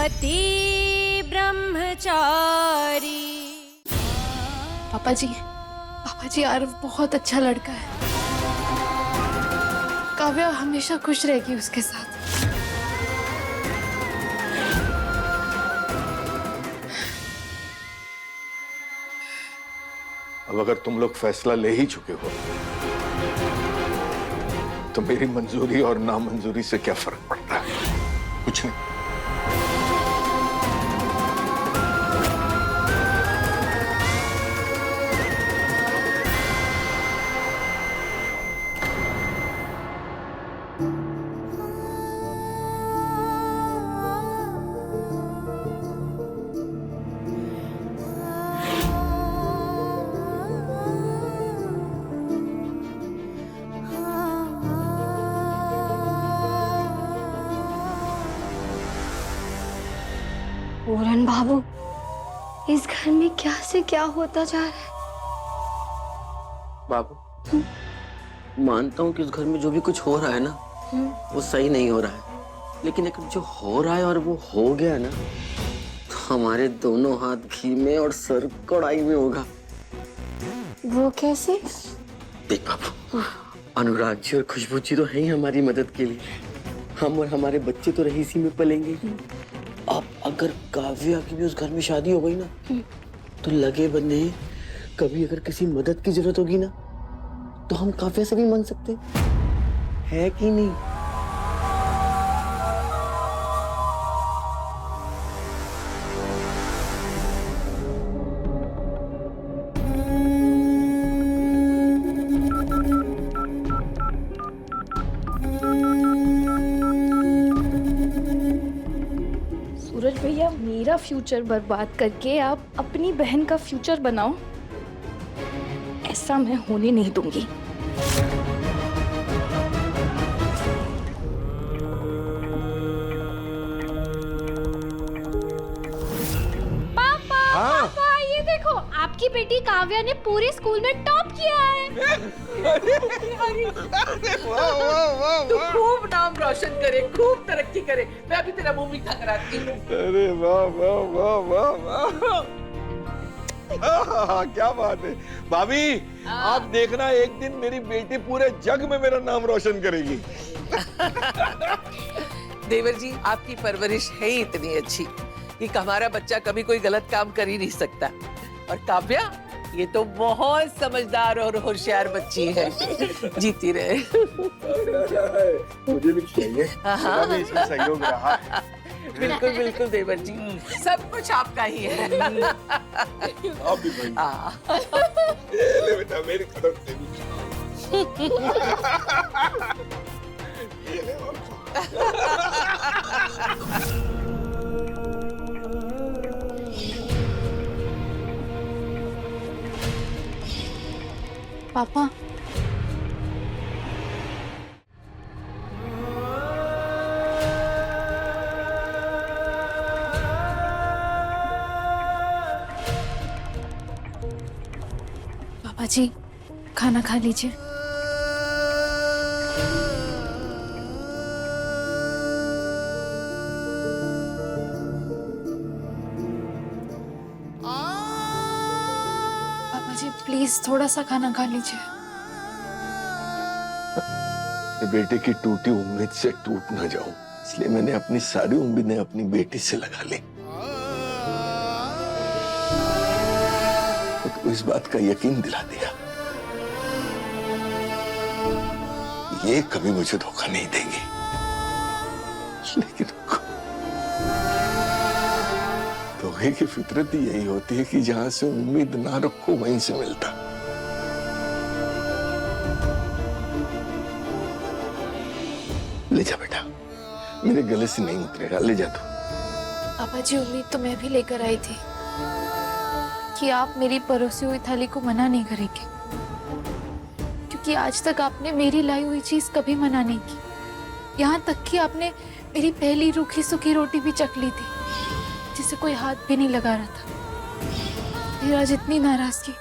पति ब्रह्मचारी। पापा जी आरव बहुत अच्छा लड़का है। काव्या हमेशा खुश रहेगी उसके साथ। अब अगर तुम लोग फैसला ले ही चुके हो तो मेरी मंजूरी और नामंजूरी से क्या फर्क पड़ता है? कुछ नहीं। पूरन बाबू, इस घर में क्या से क्या होता जा रहा है? बाबू, मानता हूँ कि उस घर में जो भी कुछ हो रहा है ना, वो सही नहीं हो रहा है, लेकिन अगर जो हो रहा है और वो हो गया ना, तो हमारे दोनों हाथ घी में और सर कढ़ाई में होगा। वो कैसे? देख बाबू, अनुराग जी और खुशबू जी तो है ही हमारी मदद के लिए। हम और हमारे बच्चे तो रहीसी में पलेंगे ही। अब अगर काव्या की भी उस घर में शादी हो गई ना, तो लगे बंदे कभी अगर किसी मदद की जरूरत होगी ना, तो हम काव्या से भी मांग सकते है कि नहीं? सूरज भैया, मेरा फ्यूचर बर्बाद करके आप अपनी बहन का फ्यूचर बनाओ, ऐसा मैं होने नहीं दूंगी। पापा ये देखो, आपकी बेटी काव्या ने पूरे स्कूल में टॉप किया है। तू खूब नाम रोशन करे, खूब तरक्की करे। मैं अभी तेरा मुंह मीठा कराती हूँ। अरे वाह वाह वाह वाह वाह, क्या बात है भाभी। आप देखना, एक दिन मेरी बेटी पूरे जग में मेरा नाम रोशन करेगी। देवर जी, आपकी परवरिश है ही इतनी अच्छी कि हमारा बच्चा कभी कोई गलत काम कर ही नहीं सकता। और काव्या, ये तो बहुत समझदार और होशियार बच्ची है। जीती रहे। मुझे भी चाहिए, मेरा भी इसमें सहयोग रहा है। बिल्कुल बिल्कुल देवर जी, सब कुछ आपका ही है। आप भी भाई। ले बेटा, मेरी तरफ से भी। ये ले बाबू। पापा, पापा जी खाना खा लीजिए। पापा जी प्लीज थोड़ा सा खाना खा लीजिए। बेटे की टूटी उम्मीद से टूट न जाऊं, इसलिए मैंने अपनी सारी उम्मीदें अपनी बेटी से लगा ली। तो इस बात का यकीन दिला दिया, ये कभी मुझे धोखा नहीं देगी। लेकिन धोखे की फितरत ही यही होती है कि जहां से उम्मीद ना रखो वहीं से मिलता। ले जा बेटा, मेरे गले से नहीं उतरेगा, ले जा तू। पापा जी उम्मीद तो मैं भी लेकर आई थी कि आप मेरी परोसी हुई थाली को मना नहीं करेंगे, क्योंकि आज तक आपने मेरी लाई हुई चीज कभी मना नहीं की। यहाँ तक कि आपने मेरी पहली रूखी सूखी रोटी भी चख ली थी, जिसे कोई हाथ भी नहीं लगा रहा था। फिर आज इतनी नाराजगी।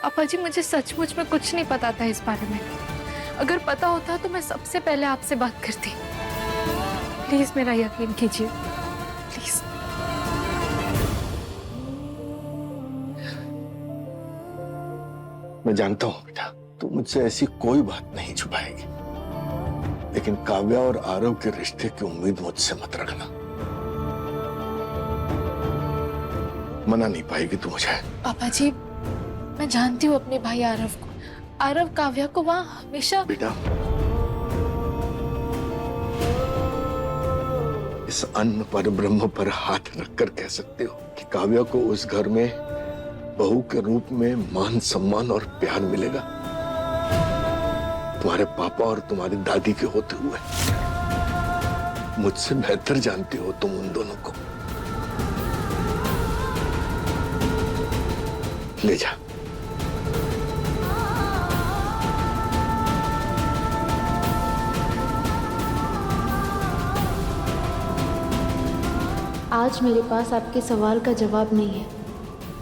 पापा जी मुझे सचमुच में कुछ नहीं पता था इस बारे में। अगर पता होता तो मैं सबसे पहले आपसे बात करती। प्लीज मेरा यकीन कीजिए, प्लीज। मैं जानता हूं बेटा, तू मुझसे ऐसी कोई बात नहीं छुपाएगी, लेकिन काव्या और आरव के रिश्ते की उम्मीद मुझसे मत रखना। मना नहीं पाएगी तू मुझे। पापा जी, मैं जानती हूँ अपने भाई आरव को। आरव काव्या को वहाँ हमेशा। बेटा, इस अन्न पर ब्रह्म पर हाथ रखकर कह सकते हो कि काव्या को उस घर में बहू के रूप में मान सम्मान और प्यार मिलेगा, तुम्हारे पापा और तुम्हारी दादी के होते हुए। मुझसे बेहतर जानती हो तुम उन दोनों को। ले जा। आज मेरे पास आपके सवाल का जवाब नहीं है,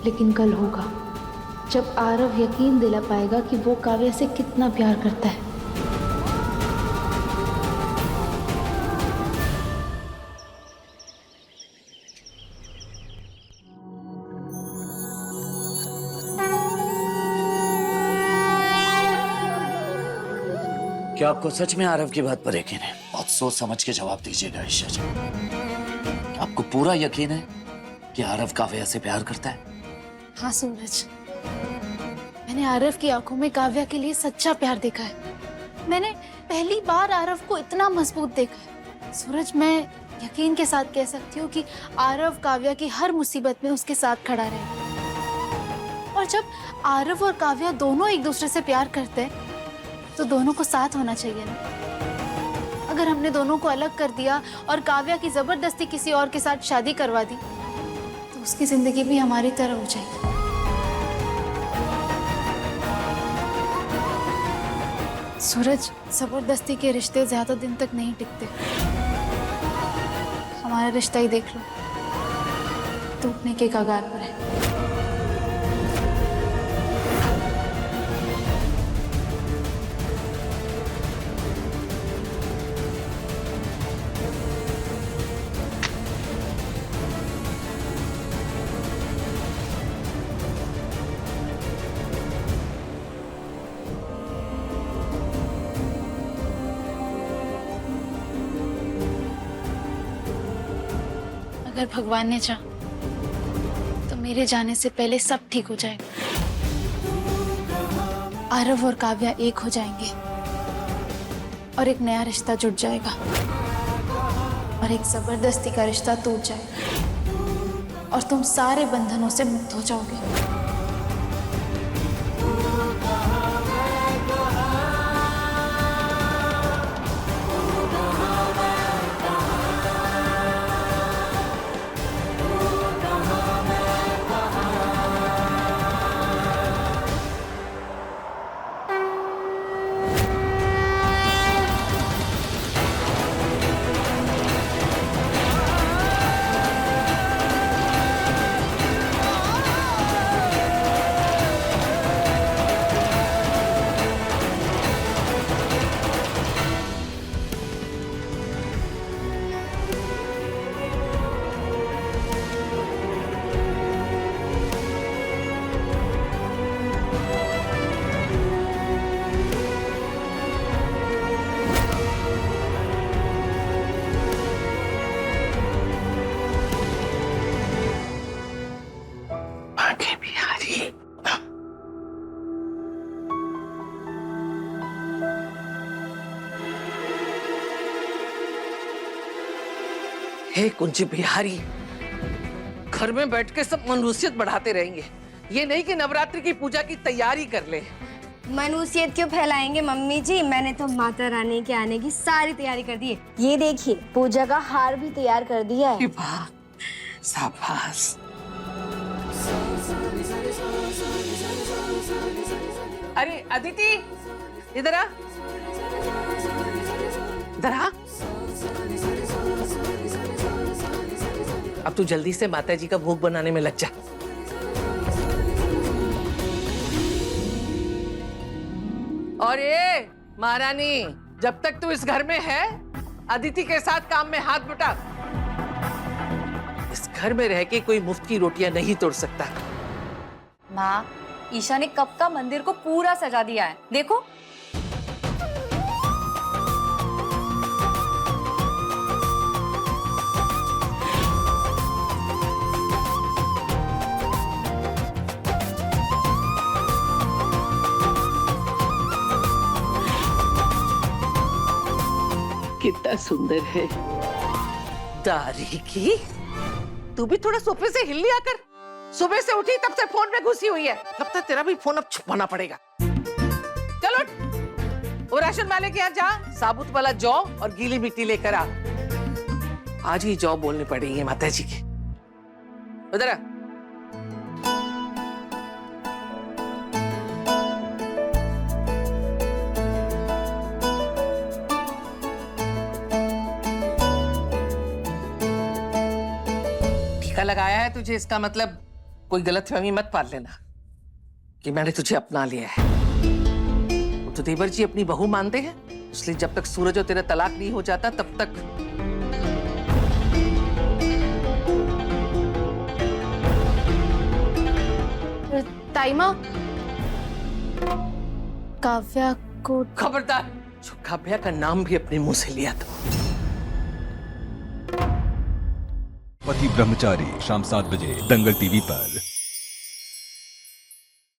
लेकिन कल होगा, जब आरव यकीन दिला पाएगा कि वो काव्या से कितना प्यार करता है। क्या आपको सच में आरव की बात पर यकीन है? बहुत सोच समझ के जवाब दीजिएगा ईशा जी। आपको पूरा यकीन है कि आरव काव्या से प्यार करता है? हाँ सूरज, मैंने आरव की आंखों में काव्या के लिए सच्चा प्यार देखा है। मैंने पहली बार आरव को इतना मजबूत देखा है। सूरज, मैं यकीन के साथ कह सकती हूँ कि आरव काव्या की हर मुसीबत में उसके साथ खड़ा रहे। और जब आरव और काव्या दोनों एक दूसरे से प्यार करते हैं, तो दोनों को साथ होना चाहिए ना। अगर हमने दोनों को अलग कर दिया और काव्या की जबरदस्ती किसी और के साथ शादी करवा दी, तो उसकी जिंदगी भी हमारी तरह हो जाएगी। सूरज, जबरदस्ती के रिश्ते ज्यादा दिन तक नहीं टिकते। हमारा रिश्ता ही देख लो, टूटने के कगार पर है। अगर भगवान ने चाहा तो मेरे जाने से पहले सब ठीक हो जाएगा। आरव और काव्या एक हो जाएंगे और एक नया रिश्ता जुड़ जाएगा और एक जबरदस्ती का रिश्ता टूट जाएगा और तुम सारे बंधनों से मुक्त हो जाओगे। हे कुंजी बिहारी, घर में बैठ के सब मनुष्यत बढ़ाते रहेंगे, ये नहीं कि नवरात्रि की पूजा की तैयारी कर ले। मनुष्यत क्यों फैलाएंगे मम्मी जी, मैंने तो माता रानी के आने की सारी तैयारी कर दी है। ये देखिए, पूजा का हार भी तैयार कर दिया है। वाह, शाबाश। अरे अदिति, इधर आ, इधर आ। अब तू जल्दी से माता जी का भोग बनाने में लग जा। और ये महारानी, जब तक तू इस घर में है, अदिति के साथ काम में हाथ बटा। घर में रह के कोई मुफ्त की रोटियां नहीं तोड़ सकता। माँ, ईशा ने कब का मंदिर को पूरा सजा दिया है, देखो। कितना सुंदर है। दारी की, तू भी थोड़ा सोफे से हिल लिया कर। सुबह से उठी तब से फोन में घुसी हुई है। लगता है तेरा भी फोन अब छुपाना पड़ेगा। चलो, वो राशन वाले के यहाँ जा, साबुत वाला जौ और गीली मिट्टी लेकर आ। आज ही जौ बोलनी पड़ेगी माता जी की। उधर आ। टीका लगाया है तुझे, इसका मतलब कोई गलतफहमी मत पाल लेना कि मैंने तुझे अपना लिया है। तो देवर जी अपनी बहू मानते हैं, इसलिए जब तक सूरज और तेरा तलाक नहीं हो जाता तब तक ताई माँ, काव्या को खबरदार, जो काव्या का नाम भी अपने मुंह से लिया तो। पति ब्रह्मचारी शाम 7 बजे दंगल टीवी पर।